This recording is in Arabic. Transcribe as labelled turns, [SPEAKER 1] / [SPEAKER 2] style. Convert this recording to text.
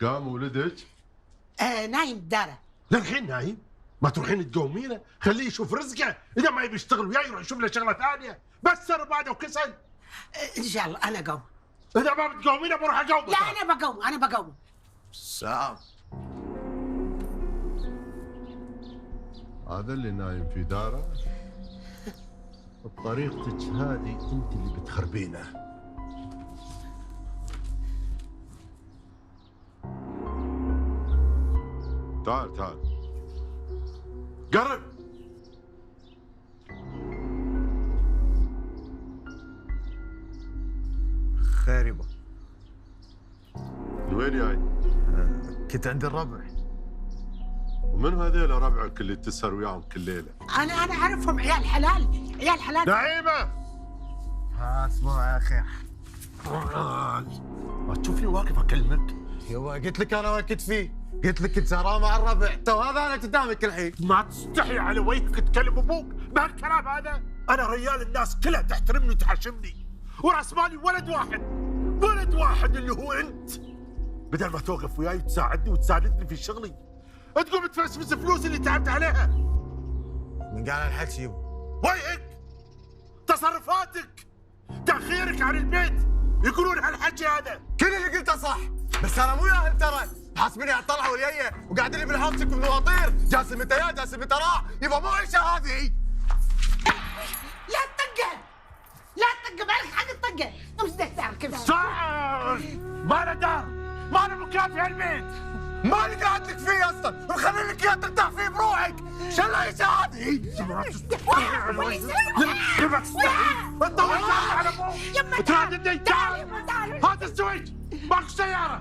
[SPEAKER 1] قام ولدك؟
[SPEAKER 2] نايم بداره.
[SPEAKER 1] للحين نايم؟ ما تروحين تقومينه؟ خليه يشوف رزقه، اذا ما يبي يشتغل وياي يروح يشوف له شغله ثانيه، بس ترى بعده وكسل.
[SPEAKER 2] ان شاء الله انا اقوم.
[SPEAKER 1] اذا ما بتقومينه بروح اقومه.
[SPEAKER 2] لا انا بقوم.
[SPEAKER 1] سام، هذا اللي نايم في داره؟ بطريقتك هذه انت اللي بتخربينه. تعال قرب.
[SPEAKER 3] خير يبا.
[SPEAKER 1] من وين جاي؟
[SPEAKER 3] كنت عند الربع.
[SPEAKER 1] ومن هذيل ربعك اللي تسهر وياهم كل ليله؟
[SPEAKER 2] انا اعرفهم، عيال حلال.
[SPEAKER 1] نعيمه،
[SPEAKER 3] اسمع يا اخي،
[SPEAKER 1] ما تشوفني واقف اكلمك؟
[SPEAKER 3] يبا قلت لك انا وين كنت فيه؟ قلت لك كنت سهران مع الربع، تو هذا انا قدامك الحين.
[SPEAKER 1] ما تستحي على وجهك تكلم ابوك بهالكلام هذا؟ انا ريال الناس كلها تحترمني وتحشمني، وراس مالي ولد واحد اللي هو انت. بدل ما توقف وياي وتساعدني وتساندني في شغلي، تقوم تفسفس فلوس اللي تعبت عليها.
[SPEAKER 3] من قال الحكي يبا؟
[SPEAKER 1] وجهك، تصرفاتك، تاخيرك عن البيت، يقولون هالحكي هذا.
[SPEAKER 3] كل اللي قلته صح، بس انا مو ياهل ترى. حاسبيني على الطلعه والجايه وقاعدين لي بالحبسك بالمواطير، جاسم متى يا جاسم متى راح. يبا مو عيشه هذه.
[SPEAKER 2] لا تطقه مالك حق الطقه. امس دار كيف
[SPEAKER 1] صار ما له دار، ما له مكان في هالبيت.
[SPEAKER 3] مالي قاعد لك فيه اصلا، ومخلي لك اياه ترتاح فيه بروحك. شو العيشه هذه؟
[SPEAKER 1] ما تستحي على وجهك، ما تستحي. انت وين على ابوك؟
[SPEAKER 2] يما
[SPEAKER 1] تعال هذا السويج، ماكو سياره.